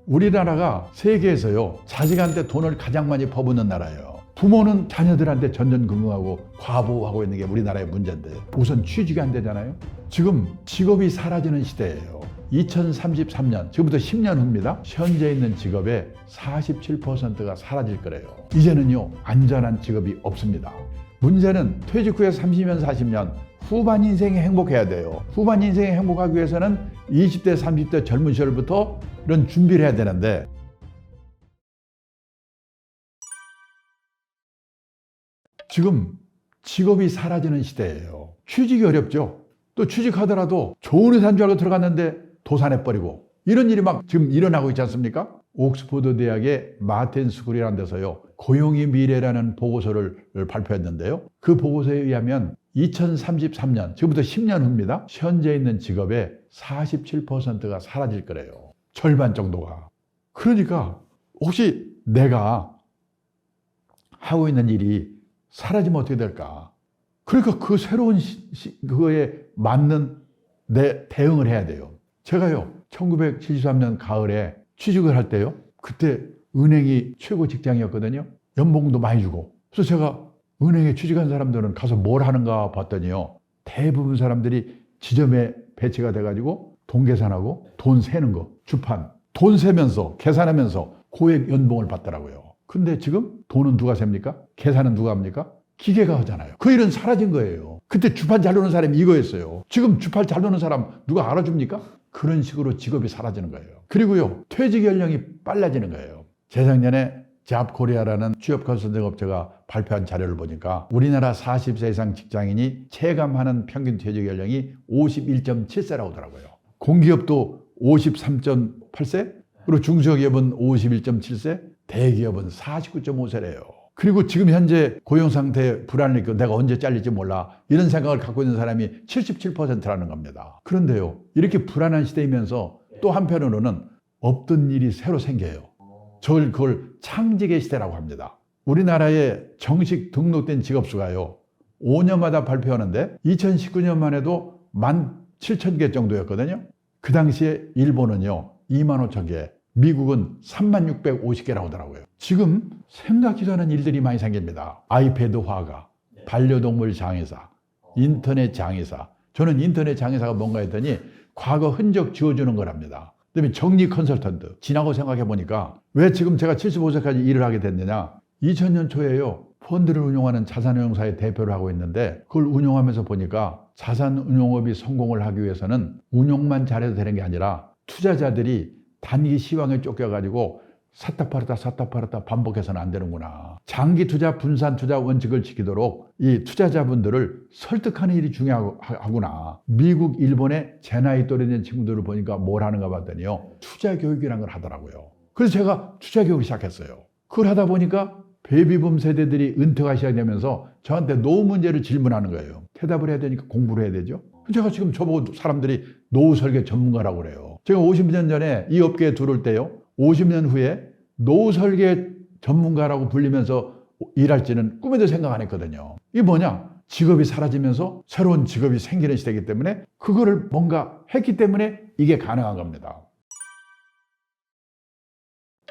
우리나라가 세계에서요, 자식한테 돈을 가장 많이 퍼붓는 나라예요. 부모는 자녀들한테 전전긍긍하고 과보호하고 있는 게 우리나라의 문제인데 우선 취직이 안 되잖아요. 지금 직업이 사라지는 시대예요. 2033년, 지금부터 10년 후입니다. 현재 있는 직업의 47%가 사라질 거래요. 이제는요, 안전한 직업이 없습니다. 문제는 퇴직 후에 30년, 40년 후반 인생이 행복해야 돼요. 후반 인생이 행복하기 위해서는 20대, 30대 젊은 시절부터 이런 준비를 해야 되는데 지금 직업이 사라지는 시대예요. 취직이 어렵죠. 또 취직하더라도 좋은 회사인 줄 알고 들어갔는데 도산해버리고 이런 일이 막 지금 일어나고 있지 않습니까? 옥스퍼드 대학의 마틴 스쿨이라는 데서요, 고용이 미래라는 보고서를 발표했는데요. 그 보고서에 의하면 2033년, 지금부터 10년 후입니다. 현재 있는 직업의 47%가 사라질 거래요. 절반 정도가. 그러니까 혹시 내가 하고 있는 일이 사라지면 어떻게 될까? 그러니까 그 새로운 그거에 맞는 내 대응을 해야 돼요. 제가요, 1973년 가을에 취직을 할 때요, 그때 은행이 최고 직장이었거든요. 연봉도 많이 주고. 그래서 제가 은행에 취직한 사람들은 가서 뭘 하는가 봤더니요, 대부분 사람들이 지점에 배치가 돼가지고 돈 계산하고 돈 세는 거, 주판, 돈 세면서 계산하면서 고액 연봉을 받더라고요. 근데 지금 돈은 누가 셉니까? 계산은 누가 합니까? 기계가 하잖아요. 그 일은 사라진 거예요. 그때 주판 잘 노는 사람이 이거였어요. 지금 주판 잘 노는 사람 누가 알아줍니까? 그런 식으로 직업이 사라지는 거예요. 그리고요, 퇴직 연령이 빨라지는 거예요. 재작년에 잡코리아라는 취업 컨설팅 업체가 발표한 자료를 보니까 우리나라 40세 이상 직장인이 체감하는 평균 퇴직 연령이 51.7세라고 하더라고요. 공기업도 53.8세, 그리고 중소기업은 51.7세, 대기업은 49.5세래요. 그리고 지금 현재 고용 상태에 불안을 느끼고 내가 언제 잘릴지 몰라, 이런 생각을 갖고 있는 사람이 77%라는 겁니다. 그런데요, 이렇게 불안한 시대이면서 또 한편으로는 없던 일이 새로 생겨요. 그걸 창직의 시대라고 합니다. 우리나라에 정식 등록된 직업수가요, 5년마다 발표하는데 2019년만 해도 17,000개 정도였거든요. 그 당시에 일본은요 25,000개, 미국은 3650개라고 하더라고요. 지금 생각지도 않은 일들이 많이 생깁니다. 아이패드 화가, 반려동물 장애사, 인터넷 장애사. 저는 인터넷 장애사가 뭔가 했더니 과거 흔적 지워주는 거랍니다. 그다음에 정리 컨설턴트. 지나고 생각해 보니까 왜 지금 제가 75세까지 일을 하게 됐느냐. 2000년 초에요, 펀드를 운용하는 자산운용사의 대표를 하고 있는데 그걸 운용하면서 보니까 자산운용업이 성공을 하기 위해서는 운용만 잘해도 되는 게 아니라 투자자들이 단기 시황에 쫓겨가지고 샀다 팔았다 반복해서는 안 되는구나. 장기 투자, 분산 투자 원칙을 지키도록 이 투자자분들을 설득하는 일이 중요하구나. 미국, 일본의 제 나이 또래 된 친구들을 보니까 뭘 하는가 봤더니요, 투자 교육이라는 걸 하더라고요. 그래서 제가 투자 교육을 시작했어요. 그걸 하다 보니까 베이비붐 세대들이 은퇴가 시작되면서 저한테 노후 문제를 질문하는 거예요. 대답을 해야 되니까 공부를 해야 되죠. 제가 지금 저보고 사람들이 노후 설계 전문가라고 그래요. 제가 50년 전에 이 업계에 들어올 때요, 50년 후에 노후 설계 전문가라고 불리면서 일할지는 꿈에도 생각 안 했거든요. 이게 뭐냐? 직업이 사라지면서 새로운 직업이 생기는 시대이기 때문에 그거를 뭔가 했기 때문에 이게 가능한 겁니다.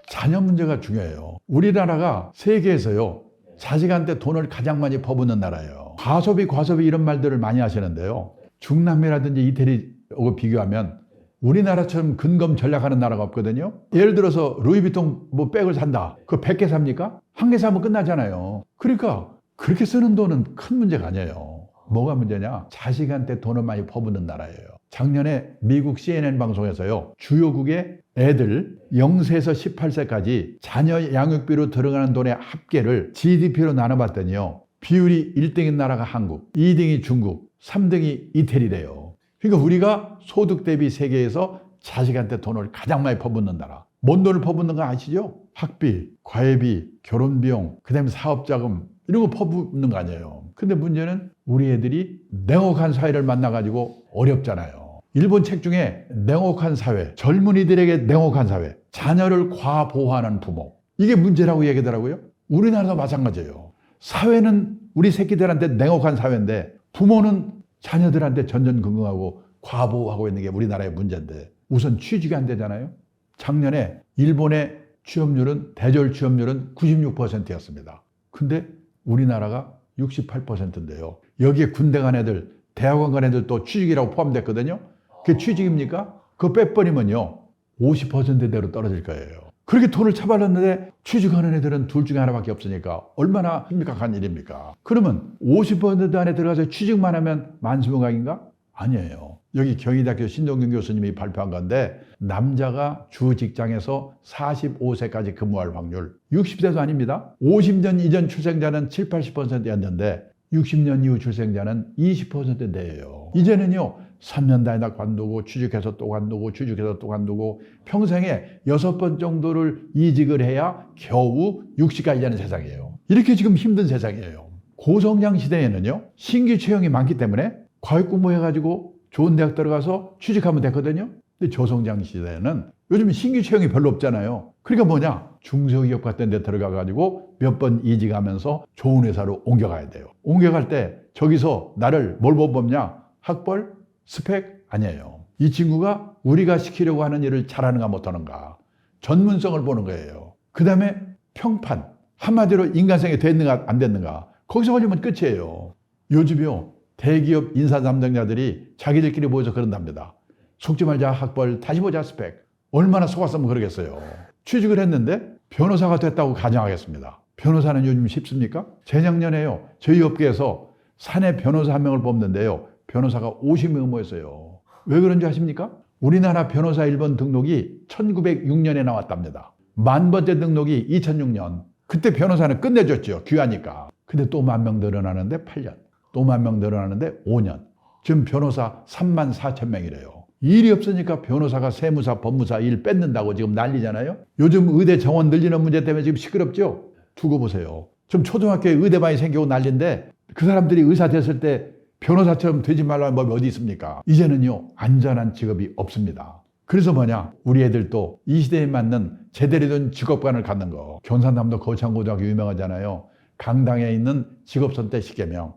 자녀 문제가 중요해요. 우리나라가 세계에서요, 자식한테 돈을 가장 많이 퍼붓는 나라예요. 과소비 이런 말들을 많이 하시는데요, 중남미라든지 이태리하고 비교하면 우리나라처럼 근검 전략하는 나라가 없거든요. 예를 들어서 루이비통 백을 산다. 그거 100개 삽니까? 한 개 사면 끝나잖아요. 그러니까 그렇게 쓰는 돈은 큰 문제가 아니에요. 뭐가 문제냐? 자식한테 돈을 많이 퍼붓는 나라예요. 작년에 미국 CNN 방송에서요, 주요국의 애들 0세에서 18세까지 자녀 양육비로 들어가는 돈의 합계를 GDP로 나눠봤더니요, 비율이 1등인 나라가 한국, 2등이 중국, 3등이 이태리래요. 그러니까 우리가 소득 대비 세계에서 자식한테 돈을 가장 많이 퍼붓는 나라. 뭔 돈을 퍼붓는 거 아시죠? 학비, 과외비, 결혼비용, 그 다음에 사업자금, 이런 거 퍼붓는 거 아니에요. 근데 문제는 우리 애들이 냉혹한 사회를 만나가지고 어렵잖아요. 일본 책 중에 냉혹한 사회, 젊은이들에게 냉혹한 사회, 자녀를 과보호하는 부모, 이게 문제라고 얘기하더라고요. 우리나라도 마찬가지예요. 사회는 우리 새끼들한테 냉혹한 사회인데 부모는 자녀들한테 전전긍긍하고 과보호하고 있는 게 우리나라의 문제인데 우선 취직이 안 되잖아요. 작년에 일본의 취업률은 대졸 취업률은 96%였습니다. 근데 우리나라가 68%인데요. 여기에 군대 간 애들, 대학원 간 애들 또 취직이라고 포함됐거든요. 그게 취직입니까? 그거 빼버리면요 50%대로 떨어질 거예요. 그렇게 돈을 처발랐는데 취직하는 애들은 둘 중에 하나밖에 없으니까 얼마나 심각한 일입니까? 그러면 50% 안에 들어가서 취직만 하면 만수무강인가? 아니에요. 여기 경희대학교 신동균 교수님이 발표한 건데 남자가 주 직장에서 45세까지 근무할 확률 60세도 아닙니다. 50년 이전 출생자는 7, 80%였는데 60년 이후 출생자는 20%대예요. 이제는요 3년 다니다 관두고 취직해서 또 관두고 취직해서 또 관두고 평생에 6번 정도를 이직을 해야 겨우 60까지 되는 세상이에요. 이렇게 지금 힘든 세상이에요. 고성장 시대에는요 신규 채용이 많기 때문에 과외 공부해가지고 좋은 대학 들어가서 취직하면 됐거든요. 근데 저성장 시대에는 요즘 신규 채용이 별로 없잖아요. 그러니까 뭐냐? 중소기업 같은 데 들어가가지고 몇 번 이직하면서 좋은 회사로 옮겨가야 돼요. 옮겨갈 때 저기서 나를 뭘 뽑냐? 학벌? 스펙? 아니에요. 이 친구가 우리가 시키려고 하는 일을 잘하는가 못하는가 전문성을 보는 거예요. 그 다음에 평판 한마디로 인간성이 됐는가 안 됐는가 거기서 걸리면 끝이에요. 요즘요 대기업 인사 담당자들이 자기들끼리 모여서 그런답니다. 속지 말자 학벌 다시 보자 스펙. 얼마나 속았으면 그러겠어요. 취직을 했는데 변호사가 됐다고 가정하겠습니다. 변호사는 요즘 쉽습니까? 재작년에요 저희 업계에서 사내 변호사 한 명을 뽑는데요 변호사가 50명 모였어요. 왜 그런지 아십니까? 우리나라 변호사 1번 등록이 1906년에 나왔답니다. 10,000번째 등록이 2006년. 그때 변호사는 끝내줬죠. 귀하니까. 근데 또 10,000명 늘어나는데 8년. 또 10,000명 늘어나는데 5년. 지금 변호사 34,000명이래요. 일이 없으니까 변호사가 세무사, 법무사 일 뺏는다고 지금 난리잖아요. 요즘 의대 정원 늘리는 문제 때문에 지금 시끄럽죠? 두고 보세요. 지금 초등학교에 의대반이 생기고 난리인데 그 사람들이 의사 됐을 때 변호사처럼 되지 말라는 법이 어디 있습니까? 이제는요 안전한 직업이 없습니다. 그래서 뭐냐 우리 애들도 이 시대에 맞는 제대로 된 직업관을 갖는 거. 경산남도 거창고등학교 유명하잖아요. 강당에 있는 직업선택 시계명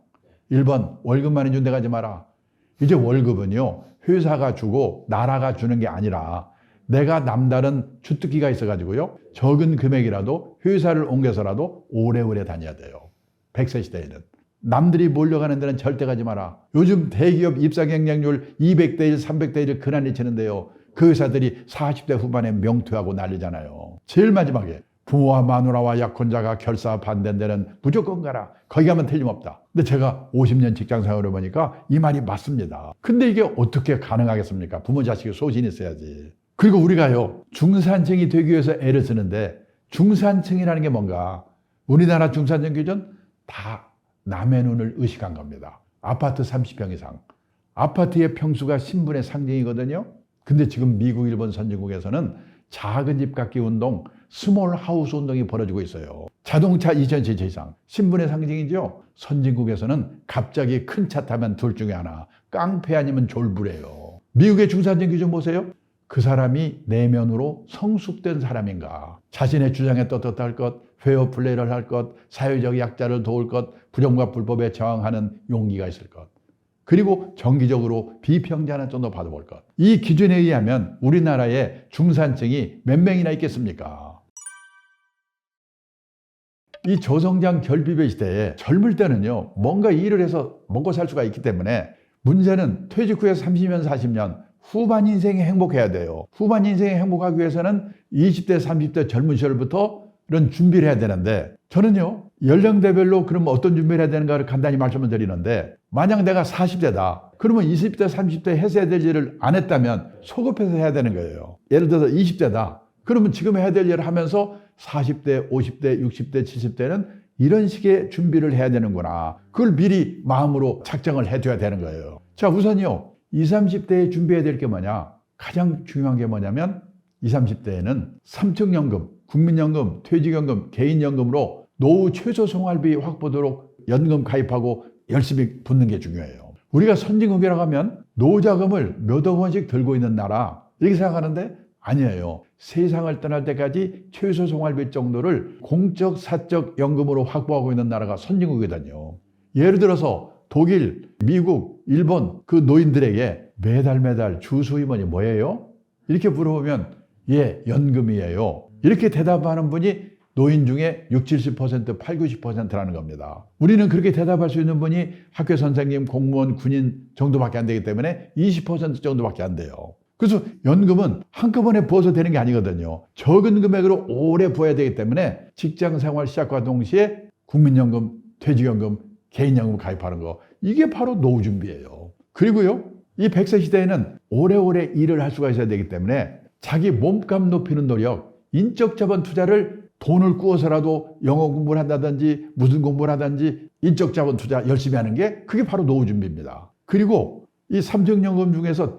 1번 월급 많이 준 데 가지 마라. 이제 월급은요 회사가 주고 나라가 주는 게 아니라 내가 남다른 주특기가 있어가지고요 적은 금액이라도 회사를 옮겨서라도 오래오래 다녀야 돼요. 100세 시대에는. 남들이 몰려가는 데는 절대 가지 마라. 요즘 대기업 입사 경쟁률 200대 1, 300대 1을 그난리 치는데요. 그 회사들이 40대 후반에 명퇴하고 난리잖아요. 제일 마지막에 부모와 마누라와 약혼자가 결사 반대인 데는 무조건 가라. 거기 가면 틀림없다. 근데 제가 50년 직장 생활을 해보니까 이 말이 맞습니다. 근데 이게 어떻게 가능하겠습니까? 부모 자식이 소신이 있어야지. 그리고 우리가요 중산층이 되기 위해서 애를 쓰는데 중산층이라는 게 뭔가 우리나라 중산층 기준 다 남의 눈을 의식한 겁니다. 아파트 30평 이상. 아파트의 평수가 신분의 상징이거든요. 근데 지금 미국, 일본 선진국에서는 작은 집 갖기 운동, 스몰 하우스 운동이 벌어지고 있어요. 자동차 2,000cc 이상. 신분의 상징이죠. 선진국에서는 갑자기 큰 차 타면 둘 중에 하나. 깡패 아니면 졸부래요. 미국의 중산층 기준 보세요. 그 사람이 내면으로 성숙된 사람인가. 자신의 주장에 떳떳할 것, 페어 플레이를 할 것, 사회적 약자를 도울 것, 부정과 불법에 저항하는 용기가 있을 것. 그리고 정기적으로 비평자는 정도 받아볼 것. 이 기준에 의하면 우리나라의 중산층이 몇 명이나 있겠습니까? 이 저성장 결핍의 시대에 젊을 때는요 뭔가 일을 해서 먹고 살 수가 있기 때문에 문제는 퇴직 후에 30년, 40년 후반 인생이 행복해야 돼요. 후반 인생이 행복하기 위해서는 20대, 30대 젊은 시절부터 이런 준비를 해야 되는데 저는요 연령대별로 그럼 어떤 준비를 해야 되는가를 간단히 말씀을 드리는데 만약 내가 40대다 그러면 20대, 30대 했어야 될 일을 안 했다면 소급해서 해야 되는 거예요. 예를 들어서 20대다 그러면 지금 해야 될 일을 하면서 40대, 50대, 60대, 70대는 이런 식의 준비를 해야 되는구나. 그걸 미리 마음으로 작정을 해둬야 되는 거예요. 자 우선요 20, 30대에 준비해야 될 게 뭐냐. 가장 중요한 게 뭐냐면 20, 30대에는 삼층연금, 국민연금, 퇴직연금, 개인연금으로 노후 최소 생활비 확보도록 연금 가입하고 열심히 붙는 게 중요해요. 우리가 선진국이라고 하면 노자금을 몇억 원씩 들고 있는 나라 이렇게 생각하는데 아니에요. 세상을 떠날 때까지 최소 생활비 정도를 공적, 사적 연금으로 확보하고 있는 나라가 선진국이거든요. 예를 들어서 독일, 미국, 일본 그 노인들에게 매달 주 수입원이 뭐예요? 이렇게 물어보면 예, 연금이에요. 이렇게 대답하는 분이 노인 중에 60, 70%, 80, 90%라는 겁니다. 우리는 그렇게 대답할 수 있는 분이 학교 선생님, 공무원, 군인 정도밖에 안 되기 때문에 20% 정도밖에 안 돼요. 그래서 연금은 한꺼번에 부어서 되는 게 아니거든요. 적은 금액으로 오래 부어야 되기 때문에 직장 생활 시작과 동시에 국민연금, 퇴직연금, 개인연금 가입하는 거, 이게 바로 노후 준비예요. 그리고요, 이 100세 시대에는 오래오래 일을 할 수가 있어야 되기 때문에 자기 몸값 높이는 노력, 인적 자본 투자를 돈을 꾸어서라도 영어 공부를 한다든지 무슨 공부를 하든지 인적 자본 투자 열심히 하는 게 그게 바로 노후 준비입니다. 그리고 이 삼성연금 중에서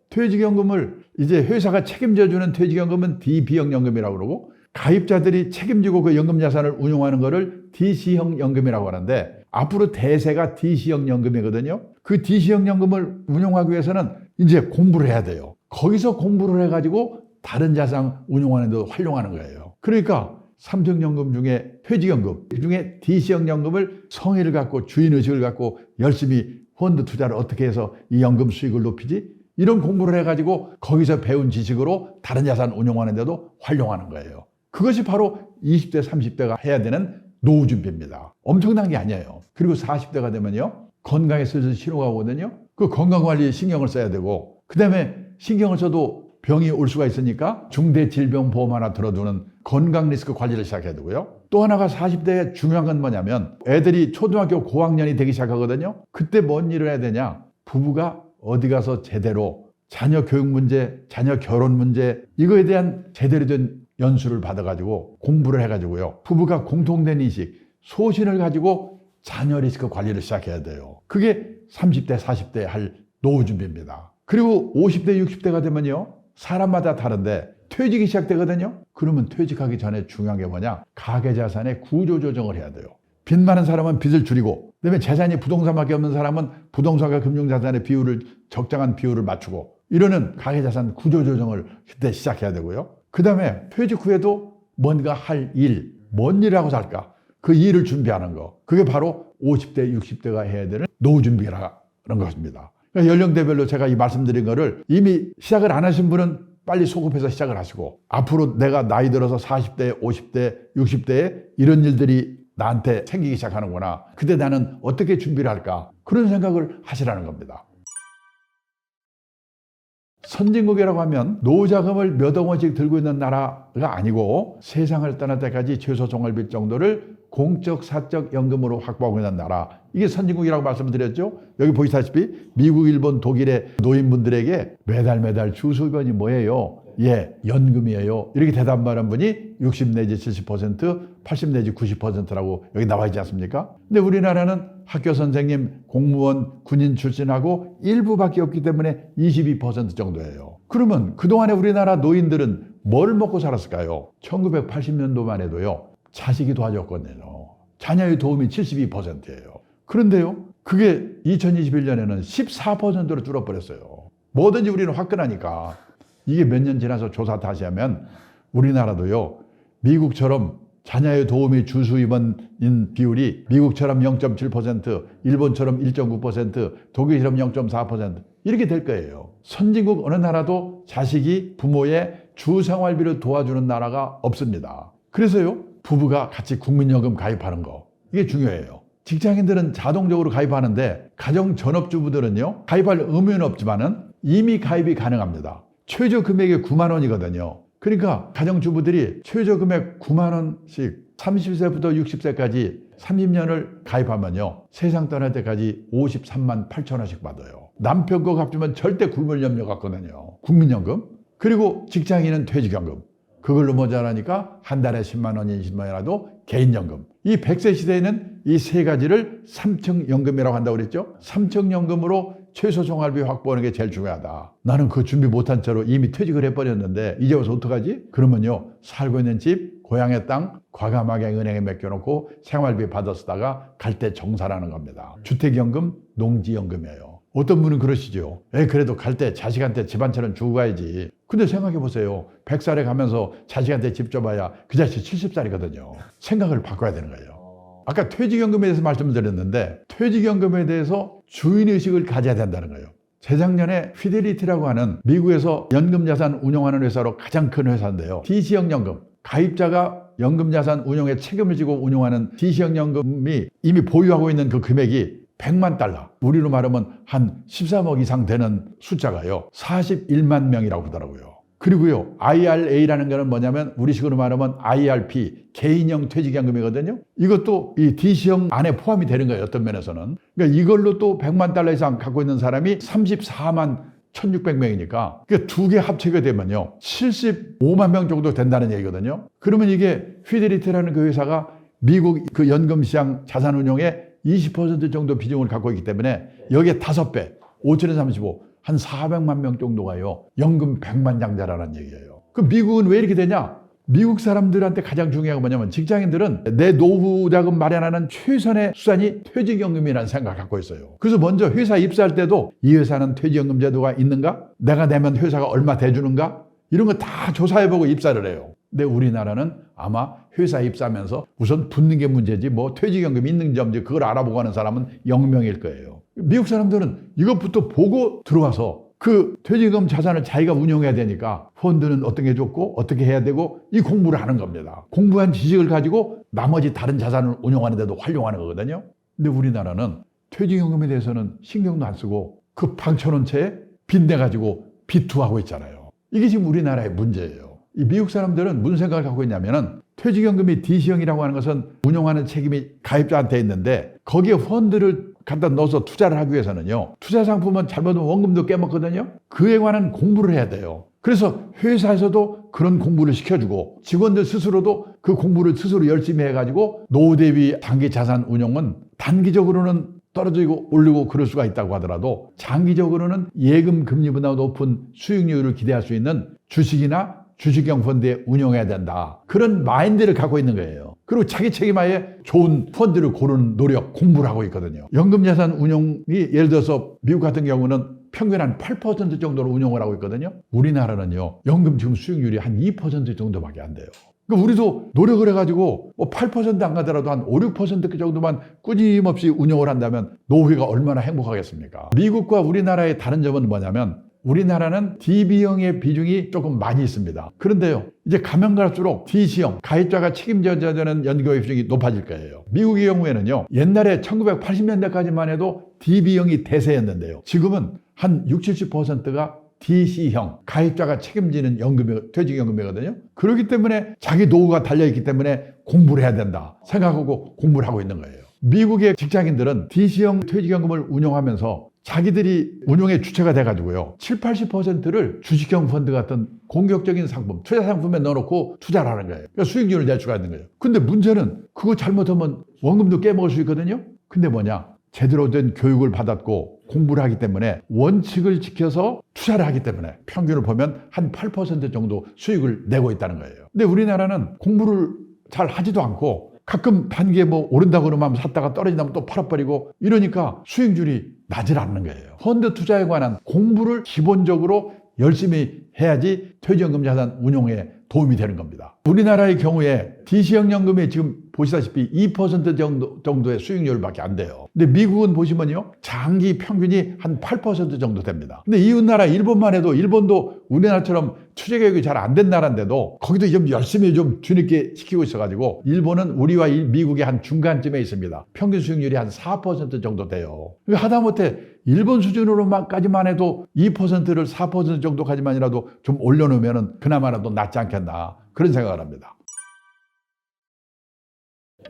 퇴직연금을 이제 회사가 책임져주는 퇴직연금은 DB형연금이라고 그러고 가입자들이 책임지고 그 연금 자산을 운용하는 거를 DC형 연금이라고 하는데 앞으로 대세가 DC형 연금이거든요. 그 DC형 연금을 운용하기 위해서는 이제 공부를 해야 돼요. 거기서 공부를 해가지고 다른 자산 운용하는 데도 활용하는 거예요. 그러니까 삼성연금 중에 퇴직연금 중에 DC형 연금을 성의를 갖고 주인의식을 갖고 열심히 펀드 투자를 어떻게 해서 이 연금 수익을 높이지? 이런 공부를 해가지고 거기서 배운 지식으로 다른 자산 운용하는 데도 활용하는 거예요. 그것이 바로 20대, 30대가 해야 되는 노후 준비입니다. 엄청난 게 아니에요. 그리고 40대가 되면요, 건강에 슬슬 신호가 오거든요. 그 건강관리에 신경을 써야 되고, 그 다음에 신경을 써도 병이 올 수가 있으니까 중대질병보험 하나 들어두는 건강 리스크 관리를 시작해야 되고요. 또 하나가 40대에 중요한 건 뭐냐면 애들이 초등학교 고학년이 되기 시작하거든요. 그때 뭔 일을 해야 되냐? 부부가 어디 가서 제대로 자녀 교육 문제, 자녀 결혼 문제, 이거에 대한 제대로 된 연수를 받아가지고 공부를 해가지고요. 부부가 공통된 인식, 소신을 가지고 자녀 리스크 관리를 시작해야 돼요. 그게 30대, 40대 할 노후 준비입니다. 그리고 50대, 60대가 되면요, 사람마다 다른데 퇴직이 시작되거든요. 그러면 퇴직하기 전에 중요한 게 뭐냐? 가계자산의 구조조정을 해야 돼요. 빚 많은 사람은 빚을 줄이고, 그다음에 재산이 부동산밖에 없는 사람은 부동산과 금융자산의 비율을 적정한 비율을 맞추고, 이러는 가계자산 구조조정을 그때 시작해야 되고요. 그 다음에 퇴직 후에도 뭔가 할 일, 뭔 일을 하고 살까? 그 일을 준비하는 거. 그게 바로 50대, 60대가 해야 되는 노후 준비라는 것입니다. 그러니까 연령대별로 제가 이 말씀드린 거를 이미 시작을 안 하신 분은 빨리 소급해서 시작을 하시고, 앞으로 내가 나이 들어서 40대, 50대, 60대에 이런 일들이 나한테 생기기 시작하는구나. 그때 나는 어떻게 준비를 할까? 그런 생각을 하시라는 겁니다. 선진국이라고 하면 노후자금을 몇억 원씩 들고 있는 나라가 아니고 세상을 떠날 때까지 최소 생활비 정도를 공적 사적 연금으로 확보하고 있는 나라, 이게 선진국이라고 말씀드렸죠. 여기 보시다시피 미국, 일본, 독일의 노인분들에게 매달 주수입원이 뭐예요? 예, 연금이에요. 이렇게 대답하는 분이 60 내지 70%, 80 내지 90%라고 여기 나와 있지 않습니까? 근데 우리나라는 학교 선생님, 공무원, 군인 출신하고 일부밖에 없기 때문에 22% 정도예요. 그러면 그동안에 우리나라 노인들은 뭘 먹고 살았을까요? 1980년도만 해도요, 자식이 도와줬거든요. 자녀의 도움이 72%예요. 그런데요, 그게 2021년에는 14%로 줄어버렸어요. 뭐든지 우리는 화끈하니까. 이게 몇 년 지나서 조사 다시 하면 우리나라도요, 미국처럼 자녀의 도움이 주수입원인 비율이 미국처럼 0.7%, 일본처럼 1.9%, 독일처럼 0.4% 이렇게 될 거예요. 선진국 어느 나라도 자식이 부모의 주생활비를 도와주는 나라가 없습니다. 그래서요, 부부가 같이 국민연금 가입하는 거, 이게 중요해요. 직장인들은 자동적으로 가입하는데 가정 전업주부들은요, 가입할 의무는 없지만은 이미 가입이 가능합니다. 최저 금액이 9만 원이거든요. 그러니까 가정주부들이 최저 금액 9만 원씩 30세부터 60세까지 30년을 가입하면요, 세상 떠날 때까지 53만 8천 원씩 받아요. 남편 거 갚으면 절대 굶을 염려 같거든요. 국민연금. 그리고 직장인은 퇴직연금. 그걸로 모자라니까 한 달에 10만 원, 20만 원이라도 개인연금. 이 100세 시대에는 이 세 가지를 삼청연금이라고 한다고 그랬죠. 삼청연금으로 최소 생활비 확보하는 게 제일 중요하다. 나는 그 준비 못한 채로 이미 퇴직을 해버렸는데 이제 와서 어떡하지? 그러면요, 살고 있는 집, 고향의 땅 과감하게 은행에 맡겨놓고 생활비 받아 쓰다가 갈 때 정산하는 겁니다. 주택연금, 농지연금이에요. 어떤 분은 그러시죠. 그래도 갈 때 자식한테 집 한 채는 주고 가야지. 근데 생각해 보세요. 100살에 가면서 자식한테 집 줘봐야 그 자식 70살이거든요. 생각을 바꿔야 되는 거예요. 아까 퇴직연금에 대해서 말씀을 드렸는데 퇴직연금에 대해서 주인의식을 가져야 된다는 거예요. 재작년에 피델리티라고 하는 미국에서 연금자산 운용하는 회사로 가장 큰 회사인데요. DC형 연금, 가입자가 연금자산 운용에 책임을 지고 운용하는 DC형 연금이 이미 보유하고 있는 그 금액이 100만 달러, 우리로 말하면 한 13억 이상 되는 숫자가요, 41만 명이라고 그러더라고요. 그리고요, IRA라는 거는 뭐냐면 우리식으로 말하면 IRP, 개인형 퇴직연금이거든요. 이것도 이 DC형 안에 포함이 되는 거예요, 어떤 면에서는. 그러니까 이걸로 또 100만 달러 이상 갖고 있는 사람이 34만 1600명이니까 두 개 합치게 되면요, 75만 명 정도 된다는 얘기거든요. 그러면 이게 피델리티라는 그 회사가 미국 그 연금시장 자산운용의 20% 정도 비중을 갖고 있기 때문에 여기에 5배, 5,035, 한 400만 명 정도가요, 연금 100만 장자라는 얘기예요. 그럼 미국은 왜 이렇게 되냐? 미국 사람들한테 가장 중요한 건 뭐냐면 직장인들은 내 노후 자금 마련하는 최선의 수단이 퇴직연금이라는 생각을 갖고 있어요. 그래서 먼저 회사 입사할 때도 이 회사는 퇴직연금 제도가 있는가? 내가 내면 회사가 얼마 대주는가? 이런 거 다 조사해보고 입사를 해요. 근데 우리나라는 아마 회사 입사하면서 우선 붙는 게 문제지 뭐 퇴직연금이 있는지 없는지 그걸 알아보고 하는 사람은 0명일 거예요. 미국 사람들은 이것부터 보고 들어와서 그 퇴직금 자산을 자기가 운용해야 되니까 펀드는 어떤 게 좋고 어떻게 해야 되고 이 공부를 하는 겁니다. 공부한 지식을 가지고 나머지 다른 자산을 운용하는 데도 활용하는 거거든요. 근데 우리나라는 퇴직연금에 대해서는 신경도 안 쓰고 그 방쳐놓은 채에 빚내가지고 비투하고 있잖아요. 이게 지금 우리나라의 문제예요. 이 미국 사람들은 무슨 생각을 갖고 있냐면은 퇴직연금이 DC형이라고 하는 것은 운용하는 책임이 가입자한테 있는데 거기에 펀드를 갖다 넣어서 투자를 하기 위해서는요, 투자 상품은 잘못하면 원금도 깨먹거든요. 그에 관한 공부를 해야 돼요. 그래서 회사에서도 그런 공부를 시켜주고 직원들 스스로도 그 공부를 스스로 열심히 해가지고 노후 대비 장기 자산 운용은 단기적으로는 떨어지고 올리고 그럴 수가 있다고 하더라도 장기적으로는 예금 금리보다 높은 수익률을 기대할 수 있는 주식이나 주식형 펀드에 운용해야 된다. 그런 마인드를 갖고 있는 거예요. 그리고 자기 책임하에 좋은 펀드를 고르는 노력, 공부를 하고 있거든요. 연금자산 운용이 예를 들어서 미국 같은 경우는 평균 한 8% 정도로 운용을 하고 있거든요. 우리나라는요, 연금 지금 수익률이 한 2% 정도밖에 안 돼요. 그러니까 우리도 노력을 해가지고 뭐 8% 안 가더라도 한 5, 6% 정도만 꾸준히 운용을 한다면 노후가 얼마나 행복하겠습니까? 미국과 우리나라의 다른 점은 뭐냐면 우리나라는 DB형의 비중이 조금 많이 있습니다. 그런데요, 이제 가면 갈수록 DC형, 가입자가 책임져야 되는 연금의 비중이 높아질 거예요. 미국의 경우에는요, 옛날에 1980년대까지만 해도 DB형이 대세였는데요. 지금은 한 60, 70%가 DC형, 가입자가 책임지는 연금이, 퇴직연금이거든요. 그렇기 때문에 자기 노후가 달려있기 때문에 공부를 해야 된다 생각하고 공부를 하고 있는 거예요. 미국의 직장인들은 DC형 퇴직연금을 운용하면서 자기들이 운용의 주체가 돼가지고요, 70, 80%를 주식형 펀드 같은 공격적인 상품, 투자 상품에 넣어놓고 투자를 하는 거예요. 그러니까 수익률을 낼 수가 있는 거예요. 근데 문제는 그거 잘못하면 원금도 깨먹을 수 있거든요. 근데 뭐냐, 제대로 된 교육을 받았고 공부를 하기 때문에 원칙을 지켜서 투자를 하기 때문에 평균을 보면 한 8% 정도 수익을 내고 있다는 거예요. 근데 우리나라는 공부를 잘 하지도 않고 가끔 단기에 뭐 오른다고 그러면 샀다가 떨어진다면 또 팔아버리고 이러니까 수익률이 나질 않는 거예요. 펀드 투자에 관한 공부를 기본적으로 열심히 해야지 퇴직연금 자산 운용에 도움이 되는 겁니다. 우리나라의 경우에 DC형 연금이 지금 보시다시피 2% 정도의 수익률밖에 안 돼요. 근데 미국은 보시면요, 장기 평균이 한 8% 정도 됩니다. 근데 이웃나라 일본만 해도, 일본도 우리나라처럼 투자 교육이 잘 안 된 나라인데도 거기도 좀 열심히 좀 뒤늦게 시키고 있어가지고 일본은 우리와 미국의 한 중간쯤에 있습니다. 평균 수익률이 한 4% 정도 돼요. 하다못해 일본 수준으로까지만 해도 2%를 4% 정도까지만이라도 좀 올려놓으면 그나마라도 낫지 않겠나, 그런 생각을 합니다.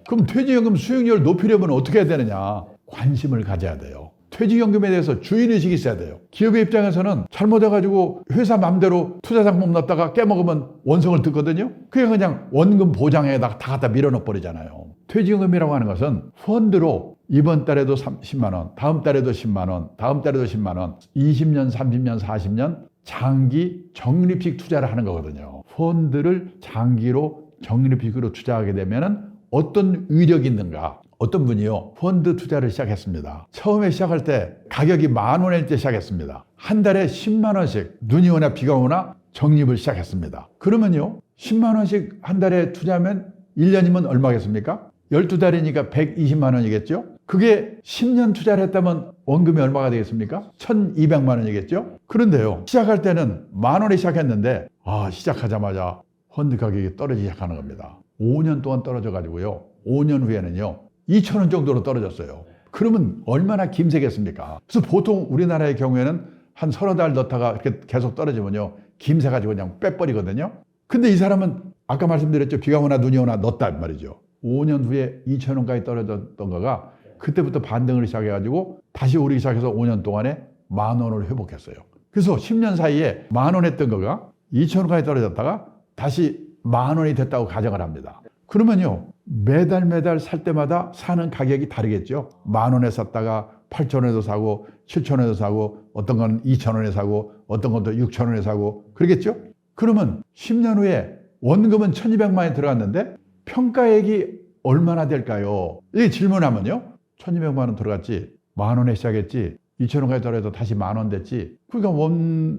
그럼 퇴직연금 수익률을 높이려면 어떻게 해야 되느냐? 관심을 가져야 돼요. 퇴직연금에 대해서 주인의식이 있어야 돼요. 기업의 입장에서는 잘못해가지고 회사 맘대로 투자상품 넣었다가 깨먹으면 원성을 듣거든요. 그게 그냥 원금 보장에다가 다 갖다 밀어넣어 버리잖아요. 퇴직연금이라고 하는 것은 펀드로 이번 달에도 10만 원, 다음 달에도 10만 원, 다음 달에도 10만 원, 20년, 30년, 40년 장기 적립식 투자를 하는 거거든요. 펀드를 장기로 적립식으로 투자하게 되면은 어떤 위력이 있는가? 어떤 분이요, 펀드 투자를 시작했습니다. 처음에 시작할 때 가격이 10,000원일 때 시작했습니다. 한 달에 10만 원씩 눈이 오나 비가 오나 적립을 시작했습니다. 그러면요, 10만 원씩 한 달에 투자하면 1년이면 얼마겠습니까? 12달이니까 120만 원이겠죠? 그게 10년 투자를 했다면 원금이 얼마가 되겠습니까? 1,200만 원이겠죠? 그런데요, 시작할 때는 10,000원에 시작했는데, 시작하자마자 펀드 가격이 떨어지기 시작하는 겁니다. 5년 동안 떨어져 가지고요, 5년 후에는요, 2,000원 정도로 떨어졌어요. 그러면 얼마나 김새겠습니까? 그래서 보통 우리나라의 경우에는 한 서너 달 넣다가 이렇게 계속 떨어지면요, 김새 가지고 그냥 빼버리거든요. 근데 이 사람은 아까 말씀드렸죠. 비가 오나 눈이 오나 넣었단 말이죠. 5년 후에 2,000원까지 떨어졌던 거가 그때부터 반등을 시작해가지고 다시 오르기 시작해서 5년 동안에 10,000원을 회복했어요. 그래서 10년 사이에 10,000원 했던 거가 2,000원까지 떨어졌다가 다시 10,000원이 됐다고 가정을 합니다. 그러면요, 매달 살 때마다 사는 가격이 다르겠죠. 10,000원에 샀다가 8,000원에도 사고 7,000원에도 사고 어떤 건 2,000원에 사고 어떤 것도 6,000원에 사고 그러겠죠. 그러면 10년 후에 원금은 1,200만 원이 들어갔는데 평가액이 얼마나 될까요? 이게 질문하면요, 1,200만 원 들어갔지, 10,000원에 시작했지, 2,000원까지 떨어져서 다시 10,000원 됐지. 그러니까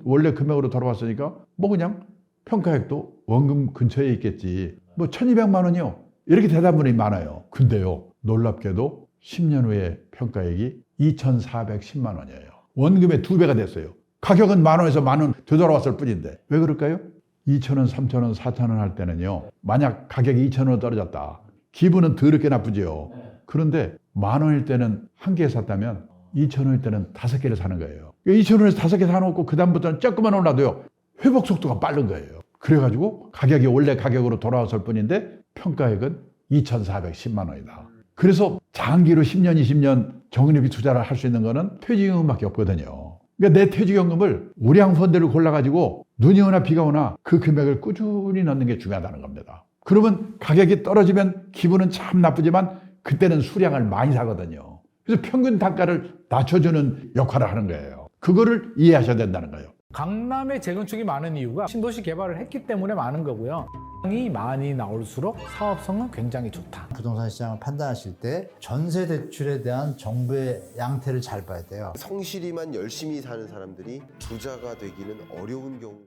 원래 금액으로 돌아왔으니까 뭐 그냥 평가액도 원금 근처에 있겠지. 뭐 1,200만 원이요. 이렇게 대답문이 많아요. 근데요, 놀랍게도 10년 후에 평가액이 2,410만 원이에요. 원금의 2배가 됐어요. 가격은 10,000원에서 10,000원 되돌아왔을 뿐인데. 왜 그럴까요? 2,000원, 3,000원, 4,000원 할 때는요, 만약 가격이 2,000원 떨어졌다. 기분은 더럽게 나쁘죠. 그런데 10,000원일 때는 한 개 샀다면 2,000원일 때는 5개를 사는 거예요. 2,000원에서 5개 사놓고 그다음부터는 조금만 올라도요, 회복 속도가 빠른 거예요. 그래가지고 가격이 원래 가격으로 돌아왔을 뿐인데 평가액은 2,410만 원이다. 그래서 장기로 10년, 20년 적립이 투자를 할 수 있는 거는 퇴직연금밖에 없거든요. 그러니까 내 퇴직연금을 우량 펀드를 골라가지고 눈이 오나 비가 오나 그 금액을 꾸준히 넣는 게 중요하다는 겁니다. 그러면 가격이 떨어지면 기분은 참 나쁘지만 그때는 수량을 많이 사거든요. 그래서 평균 단가를 낮춰주는 역할을 하는 거예요. 그거를 이해하셔야 된다는 거예요. 강남에 재건축이 많은 이유가 신도시 개발을 했기 때문에 많은 거고요. 이 많이 나올수록 사업성은 굉장히 좋다. 부동산 시장을 판단하실 때 전세 대출에 대한 정부의 양태를 잘 봐야 돼요. 성실히만 열심히 사는 사람들이 부자가 되기는 어려운 경우가